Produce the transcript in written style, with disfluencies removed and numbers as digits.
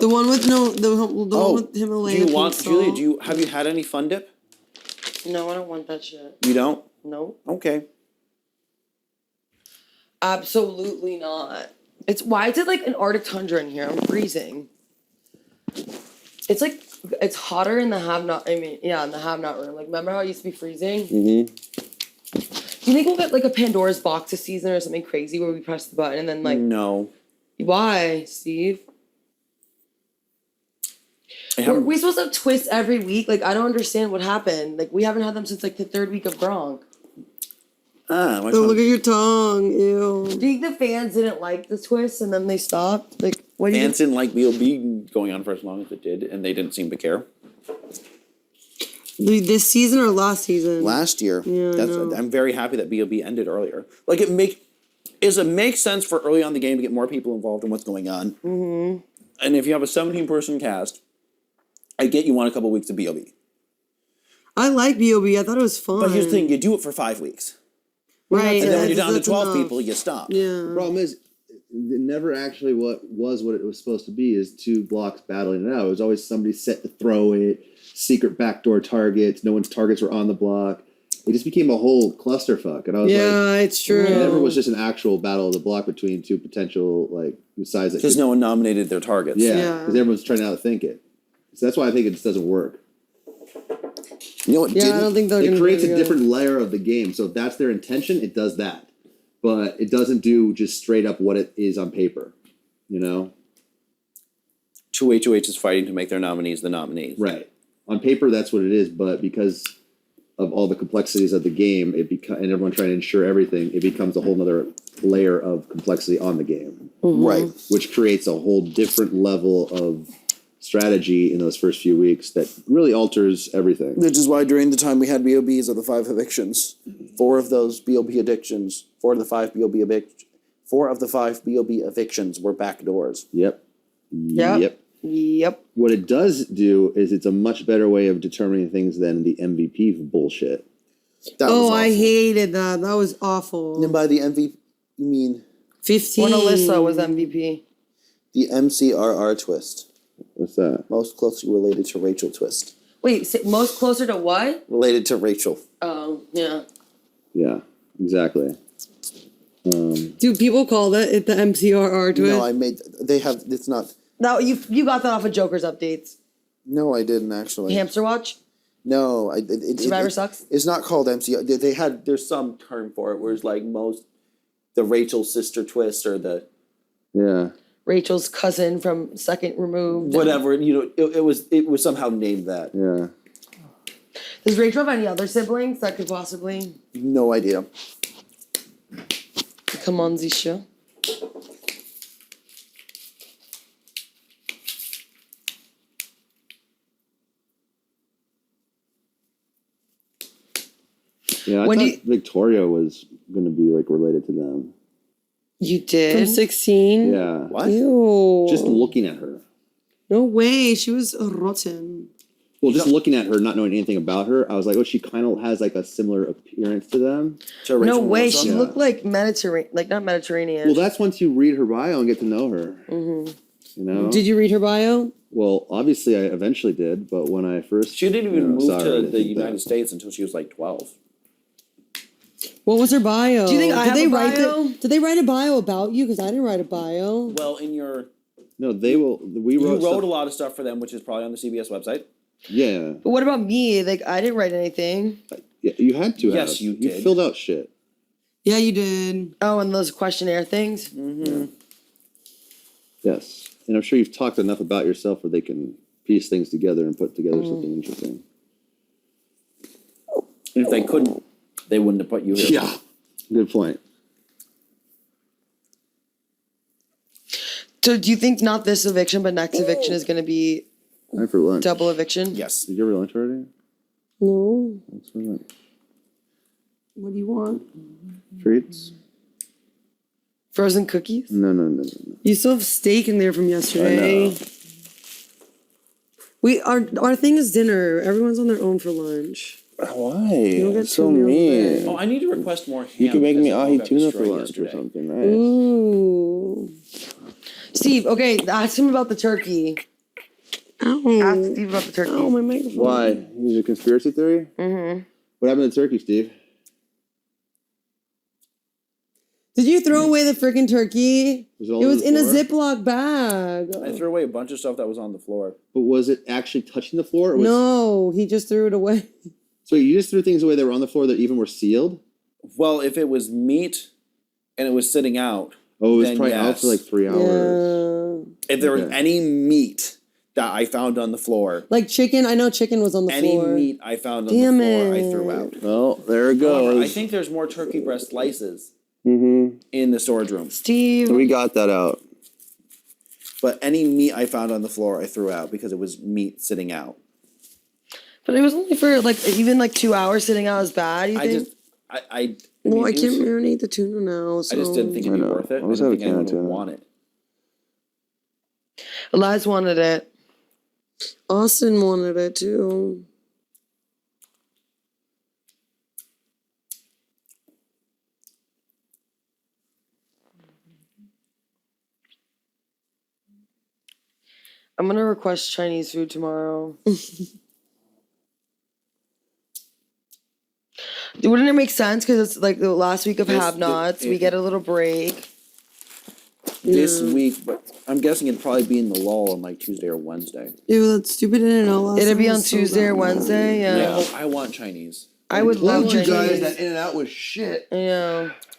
The one with the one with Himalayan. Do you want, Julia? Have you had any Fun Dip? No, I don't want that shit. You don't? No. Okay. Absolutely not. Why is it like an Arctic tundra in here? I'm freezing. It's like it's hotter in the have-not. I mean, yeah, in the have-not room. Like, remember how it used to be freezing? Mm-hmm. Do you think we'll get like a Pandora's box this season or something crazy where we press the button and then like? No. Why, Steve? Are we supposed to have twists every week? Like, I don't understand what happened. Like, we haven't had them since like the 3rd week of Gronk. Oh, look at your tongue. Ew. Do you think the fans didn't like the twist and then they stopped? Like, what do you Fans didn't like BOB going on for as long as it did, and they didn't seem to care. This season or last season? Last year. Yeah, I'm very happy that BOB ended earlier. Like, it makes sense for early on the game to get more people involved in what's going on. Mm-hmm. And if you have a 17-person cast, I get you want a couple weeks of BOB. I like BOB. I thought it was fun. But here's the thing, you do it for 5 weeks. Right. And then when you're down to 12 people, you stop. Yeah. The problem is, it never actually what it was supposed to be is 2 blocks battling it out. It was always somebody set to throw it, secret backdoor targets, no one's targets were on the block. It just became a whole clusterfuck. And I was like, it's true. It never was just an actual battle of the block between 2 potential, like, sides. Because no one nominated their targets. Yeah, because everyone's trying to outthink it. So that's why I think it just doesn't work. You know what I don't think they're it creates a different layer of the game. So if that's their intention, it does that. But it doesn't do just straight up what it is on paper. You know? 2HOH is fighting to make their nominees the nominees. Right. On paper, that's what it is. But because of all the complexities of the game, and everyone trying to ensure everything, it becomes a whole nother layer of complexity on the game. Mm-hmm. Right. Which creates a whole different level of strategy in those first few weeks that really alters everything. Which is why during the time we had BOBs of the 5 evictions, 4 of those BOB evictions, 4 of the 5 BOB evictions were backdoors. Yep. Yep. What it does do is it's a much better way of determining things than the MVP bullshit. I hated that. That was awful. And by the MVP, you mean 15. When Alyssa was MVP. the MCRR twist. What's that? Most closely related to Rachel twist. Wait, most closer to what? Related to Rachel. Oh, yeah. Yeah, exactly. Do people call it the MCRR twist? It's not. No, you got that off of Joker's updates. No, I didn't actually. Hamster Watch? No, Survivor Sucks? It's not called MCR. There's some term for it where it's like the Rachel sister twist or the. Yeah. Rachel's cousin from Second Removed. Whatever, it was somehow named that. Yeah. Does Rachel have any other siblings that could possibly No idea. come on the show? Yeah, I thought Victoria was going to be like related to them. You did? From 16? Yeah. What? Ew. Just looking at her. No way. She was rotten. Well, just looking at her, not knowing anything about her, I was like, oh, she kind of has like a similar appearance to them. No way. She Yeah. looked like Mediterranean, like not Mediterranean. Well, that's once you read her bio and get to know her. Mm-hmm. You know? Did you read her bio? Well, obviously I eventually did, but when I first... She didn't even move saw her, I to didn't the think United that. States until she was like 12. What was her bio? Do you think I have a bio? Did they write a bio about you? Because I didn't write a bio. Well, in your... No, they will... You wrote a lot of stuff for them, which is probably on the CBS website. Yeah. But what about me? Like, I didn't write anything. Yeah, you had to Yes, have. you did. You filled out shit. Yeah, you did. Oh, and those questionnaire things? Mm-hmm. Yes. And I'm sure you've talked enough about yourself where they can piece things together and put together something interesting. And if they couldn't, they wouldn't have put you here. Yeah. Good point. So do you think not this eviction, but next eviction is going to be Time for lunch. double eviction? Yes. Did you have your lunch already? No. What's for lunch? What do you want? Treats? Frozen cookies? No. You still have steak in there from yesterday. I know. Our thing is dinner. Everyone's on their own for lunch. Why? don't get So two meals mean. Oh, I need to request more ham. You can make me because ahi got tuna for destroyed lunch or yesterday. something. Nice. Ooh. Steve, okay, ask him about the turkey. Ow. Ask Steve about the turkey. Oh, my microphone. Why? Is it a conspiracy theory? Mm-hmm. What happened to the turkey, Steve? Did you throw away the freaking turkey? Was all It over was the in a floor? Ziploc bag. I threw away a bunch of stuff that was on the floor. But was it actually touching the floor? Or was... No, he just threw it away. So you just threw things away that were on the floor that even were sealed? Well, if it was meat and it was sitting out, Oh, it was then probably out yes. for like 3 hours. Yeah. If there was Okay. any meat that I found on the floor, Like chicken. I know chicken was on the any floor. meat I found on Damn the floor, I it. threw out. Well, there it However, goes. I think there's more turkey breast slices Mm-hmm. in the storage room. Steve. So we got that out. But any meat I found on the floor, I threw out because it was meat sitting out. But it was only for like even like 2 hours sitting out is bad. You I think? just, I Well, mean, I it can't was- marinate the tuna now. So. I just didn't think it'd be I know. worth it. I I was didn't having think anyone tuna. would want it. Elias wanted it. Austin wanted it too. I'm gonna request Chinese food tomorrow. Wouldn't it make sense? Because it's like the last week of have-nots. We get a little break. This week, but I'm guessing it'd probably be in the lull on like Tuesday or Wednesday. Ew, that's stupid. I didn't know last It'd time be was on so Tuesday or bad. Wednesday. Yeah. I want Chinese. I would love Chinese. In-N-Out was shit. I know.